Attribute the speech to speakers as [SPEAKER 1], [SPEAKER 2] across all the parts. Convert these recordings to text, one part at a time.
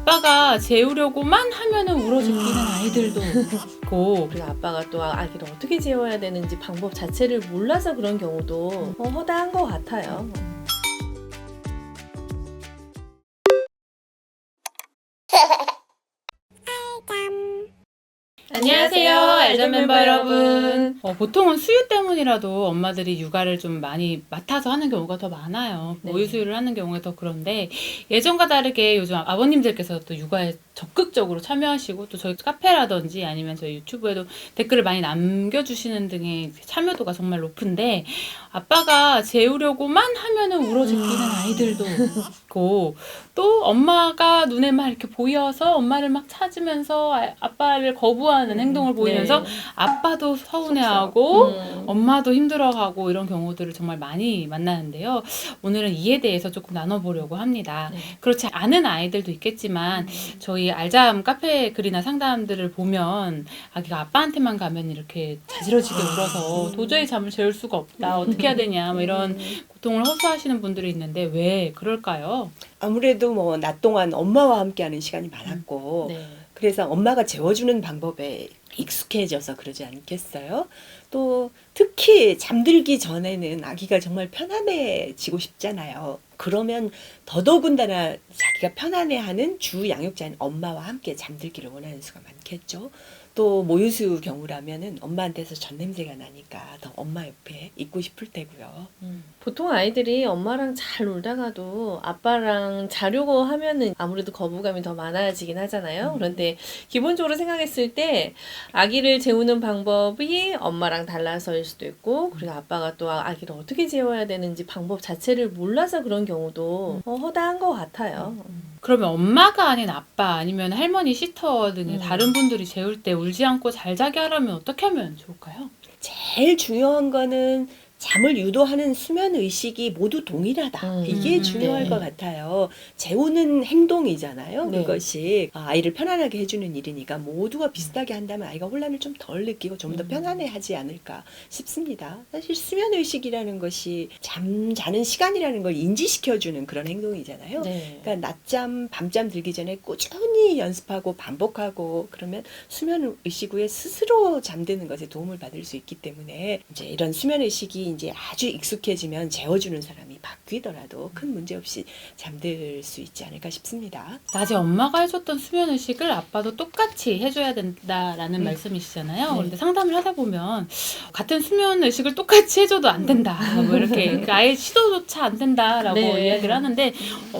[SPEAKER 1] 아빠가 재우려고만 하면은 울어제끼는 아이들도 있고,
[SPEAKER 2] 그리고 아빠가 또 아기를 어떻게 재워야 되는지 방법 자체를 몰라서 그런 경우도 허다한 것 같아요.
[SPEAKER 1] 안녕하세요, 알전 멤버 여러분. 보통은 수유 때문이라도 엄마들이 육아를 좀 많이 맡아서 하는 경우가 더 많아요.
[SPEAKER 2] 네.
[SPEAKER 1] 모유 수유를 하는 경우가 더 그런데, 예전과 다르게 요즘 아버님들께서 또 육아에 적극적으로 참여하시고, 또 저희 카페라든지 아니면 저희 유튜브에도 댓글을 많이 남겨주시는 등의 참여도가 정말 높은데, 아빠가 재우려고만 하면은 울어제끼는 아이들도 있고, 또 엄마가 눈에 막 이렇게 보여서 엄마를 막 찾으면서 아빠를 거부하는 행동을 보이면서
[SPEAKER 2] 네.
[SPEAKER 1] 아빠도 서운해하고
[SPEAKER 2] 음.
[SPEAKER 1] 엄마도 힘들어하고 이런 경우들을 정말 많이 만나는데요. 오늘은 이에 대해서 조금 나눠보려고 합니다.
[SPEAKER 2] 네.
[SPEAKER 1] 그렇지 않은 아이들도 있겠지만 저희 알잠 카페 글이나 상담들을 보면 아기가 아빠한테만 가면 이렇게 자지러지게 울어서 도저히 잠을 재울 수가 없다. 어떻게 해야 되냐 뭐 이런 고통을 호소하시는 분들이 있는데 왜 그럴까요?
[SPEAKER 3] 아무래도 뭐 낮 동안 엄마와 함께하는 시간이 많았고
[SPEAKER 2] 네.
[SPEAKER 3] 그래서 엄마가 재워주는 방법에 익숙해져서 그러지 않겠어요? 또 특히 잠들기 전에는 아기가 정말 편안해지고 싶잖아요. 그러면 더더군다나 자기가 편안해하는 주 양육자인 엄마와 함께 잠들기를 원하는 수가 많겠죠. 또 모유수유 경우라면은 엄마한테서 전냄새가 나니까 더 엄마 옆에 있고 싶을 테고요.
[SPEAKER 2] 보통 아이들이 엄마랑 잘 놀다가도 아빠랑 자려고 하면은 아무래도 거부감이 더 많아지긴 하잖아요. 그런데 기본적으로 생각했을 때 아기를 재우는 방법이 엄마랑 달라서일 수도 있고, 그리고 아빠가 또 아기를 어떻게 재워야 되는지 방법 자체를 몰라서 그런 경우도 허다한 것 같아요.
[SPEAKER 1] 그러면 엄마가 아닌 아빠 아니면 할머니, 시터 등의 다른 분들이 재울 때 울지 않고 잘 자게 하려면 어떻게 하면 좋을까요?
[SPEAKER 3] 제일 중요한 거는 잠을 유도하는 수면 의식이 모두 동일하다. 이게 중요할
[SPEAKER 2] 네.
[SPEAKER 3] 것 같아요. 재우는 행동이잖아요.
[SPEAKER 2] 네.
[SPEAKER 3] 그것이 아이를 편안하게 해주는 일이니까 모두가 비슷하게 한다면 아이가 혼란을 좀 덜 느끼고 좀 더 편안해하지 않을까 싶습니다. 사실 수면 의식이라는 것이 잠자는 시간이라는 걸 인지시켜주는 그런 행동이잖아요.
[SPEAKER 2] 네.
[SPEAKER 3] 그러니까 낮잠, 밤잠 들기 전에 꾸준히 연습하고 반복하고 그러면 수면 의식 후에 스스로 잠드는 것에 도움을 받을 수 있기 때문에 이제 이런 수면 의식이 이제 아주 익숙해지면 재워주는 사람이 바뀌더라도 큰 문제 없이 잠들 수 있지 않을까 싶습니다.
[SPEAKER 1] 낮에 엄마가 해줬던 수면 의식을 아빠도 똑같이 해줘야 된다라는 말씀이시잖아요.
[SPEAKER 2] 네.
[SPEAKER 1] 그런데 상담을 하다 보면 같은 수면 의식을 똑같이 해줘도 안 된다. 뭐 이렇게 아예 시도조차 안 된다라고
[SPEAKER 2] 네.
[SPEAKER 1] 이야기를 하는데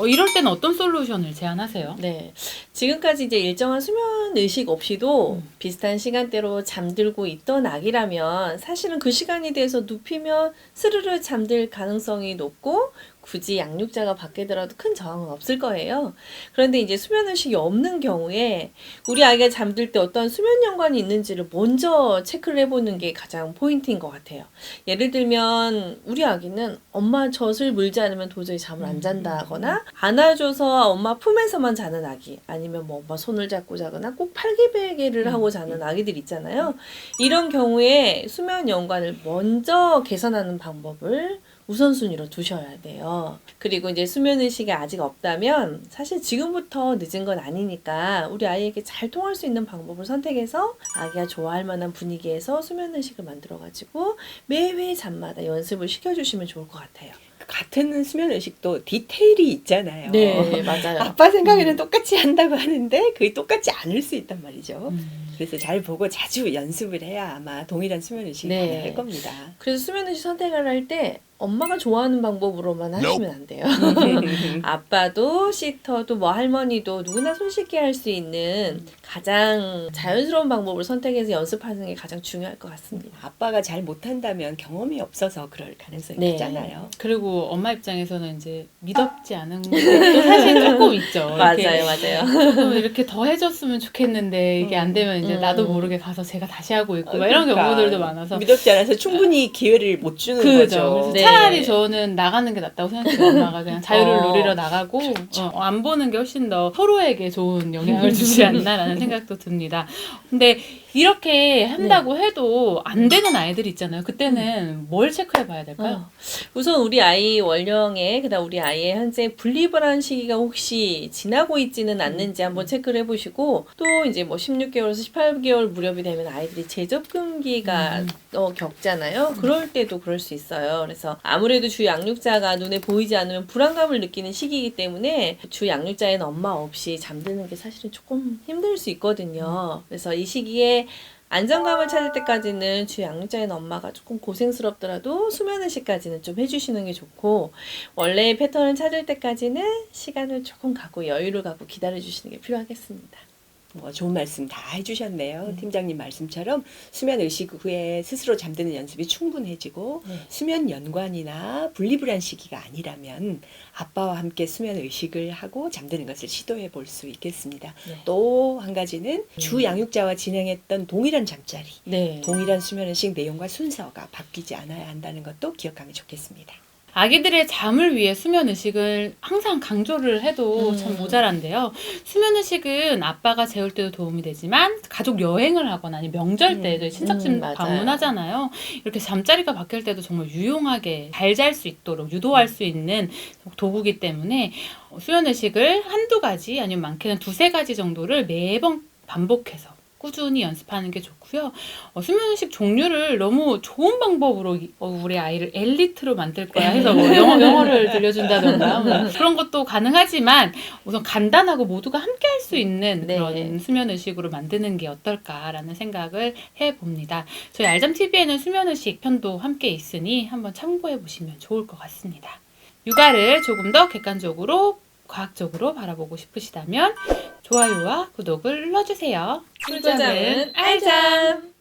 [SPEAKER 1] 이럴 때는 어떤 솔루션을 제안하세요?
[SPEAKER 2] 네. 지금까지 이제 일정한 수면 의식 없이도 비슷한 시간대로 잠들고 있던 아기라면 사실은 그 시간에 대해서 눕히면 스르르 잠들 가능성이 높고 굳이 양육자가 바뀌더라도 큰 저항은 없을 거예요. 그런데 이제 수면 의식이 없는 경우에 우리 아이가 잠들 때 어떤 수면 연관이 있는지를 먼저 체크를 해보는 게 가장 포인트인 것 같아요. 예를 들면 우리 아기는 엄마 젖을 물지 않으면 도저히 잠을 안 잔다거나 안아줘서 엄마 품에서만 자는 아기, 아니면 뭐 엄마 손을 잡고 자거나 꼭 팔기베개를 하고 자는 아기들 있잖아요. 이런 경우에 수면 연관을 먼저 개선하는 방법을 우선순위로 두셔야 돼요. 그리고 이제 수면 의식이 아직 없다면 사실 지금부터 늦은 건 아니니까 우리 아이에게 잘 통할 수 있는 방법을 선택해서 아기가 좋아할 만한 분위기에서 수면 의식을 만들어가지고 매회 잠마다 연습을 시켜주시면 좋을 것 같아요.
[SPEAKER 3] 같은 수면 의식도 디테일이 있잖아요.
[SPEAKER 2] 네, 맞아요.
[SPEAKER 3] 아빠 생각에는 똑같이 한다고 하는데 그게 똑같지 않을 수 있단 말이죠. 그래서 잘 보고 자주 연습을 해야 아마 동일한 수면 의식이
[SPEAKER 2] 네.
[SPEAKER 3] 가능할 겁니다.
[SPEAKER 2] 그래서 수면 의식 선택을 할 때 엄마가 좋아하는 방법으로만 하시면 안 돼요. 아빠도 시터도 뭐 할머니도 누구나 손쉽게 할 수 있는 가장 자연스러운 방법을 선택해서 연습하는 게 가장 중요할 것 같습니다.
[SPEAKER 3] 아빠가 잘 못한다면 경험이 없어서 그럴 가능성이
[SPEAKER 2] 네.
[SPEAKER 3] 있잖아요.
[SPEAKER 1] 그리고 엄마 입장에서는 이제 미덥지 않은 것도 사실 조금 있죠. 이렇게
[SPEAKER 2] 맞아요.
[SPEAKER 1] 조금 이렇게 더 해줬으면 좋겠는데 이게 안 되면 이제 나도 모르게 가서 제가 다시 하고 있고 막 이런
[SPEAKER 3] 그러니까
[SPEAKER 1] 경우들도 많아서
[SPEAKER 3] 믿었지 않아서 충분히 기회를 못 주는
[SPEAKER 1] 그죠.
[SPEAKER 3] 거죠.
[SPEAKER 1] 그래서
[SPEAKER 2] 네.
[SPEAKER 1] 차라리 저는 나가는 게 낫다고 생각해요. 엄마가 그냥 자유를 누리러 나가고
[SPEAKER 3] 그렇죠.
[SPEAKER 1] 안 보는 게 훨씬 더 서로에게 좋은 영향을 주지 않나라는 생각도 듭니다. 근데 이렇게 한다고 해도 안 되는 아이들이 있잖아요. 그때는 뭘 체크해 봐야 될까요?
[SPEAKER 2] 우선 우리 아이 원령에 그다음 우리 아이의 현재 분리불안 시기가 혹시 지나고 있지는 않는지 한번 체크를 해보시고 또 이제 뭐 16개월에서 18개월 무렵이 되면 아이들이 재접근기가 겪잖아요. 그럴 때도 그럴 수 있어요. 그래서 아무래도 주 양육자가 눈에 보이지 않으면 불안감을 느끼는 시기이기 때문에 주 양육자인 엄마 없이 잠드는 게 사실은 조금 힘들 수 있거든요. 그래서 이 시기에 안정감을 찾을 때까지는 주 양육자인 엄마가 조금 고생스럽더라도 수면의식까지는 좀 해주시는 게 좋고 원래의 패턴을 찾을 때까지는 시간을 조금 갖고 여유를 갖고 기다려주시는 게 필요하겠습니다.
[SPEAKER 3] 좋은 말씀 다 해주셨네요. 팀장님 말씀처럼 수면 의식 후에 스스로 잠드는 연습이 충분해지고 수면 연관이나 분리불안 시기가 아니라면 아빠와 함께 수면 의식을 하고 잠드는 것을 시도해 볼 수 있겠습니다. 또 한 가지는 주 양육자와 진행했던 동일한 잠자리, 동일한 수면 의식 내용과 순서가 바뀌지 않아야 한다는 것도 기억하면 좋겠습니다.
[SPEAKER 1] 아기들의 잠을 위해 수면 의식을 항상 강조를 해도 참 모자란데요. 수면 의식은 아빠가 재울 때도 도움이 되지만 가족 여행을 하거나 아니면 명절 때 저희 친척집
[SPEAKER 2] 맞아요.
[SPEAKER 1] 방문하잖아요. 이렇게 잠자리가 바뀔 때도 정말 유용하게 잘 잘 수 있도록 유도할 수 있는 도구이기 때문에 수면 의식을 한두 가지 아니면 많게는 두세 가지 정도를 매번 반복해서 꾸준히 연습하는 게 좋고요. 수면의식 종류를 너무 좋은 방법으로 우리 아이를 엘리트로 만들 거야 해서 뭐 영어를 들려준다던가 뭐 그런 것도 가능하지만 우선 간단하고 모두가 함께 할 수 있는 그런 수면의식으로 만드는 게 어떨까라는 생각을 해봅니다. 저희 알잠TV에는 수면의식 편도 함께 있으니 한번 참고해 보시면 좋을 것 같습니다. 육아를 조금 더 객관적으로 과학적으로 바라보고 싶으시다면 좋아요와 구독을 눌러주세요.
[SPEAKER 2] 꿀잠은 알잠!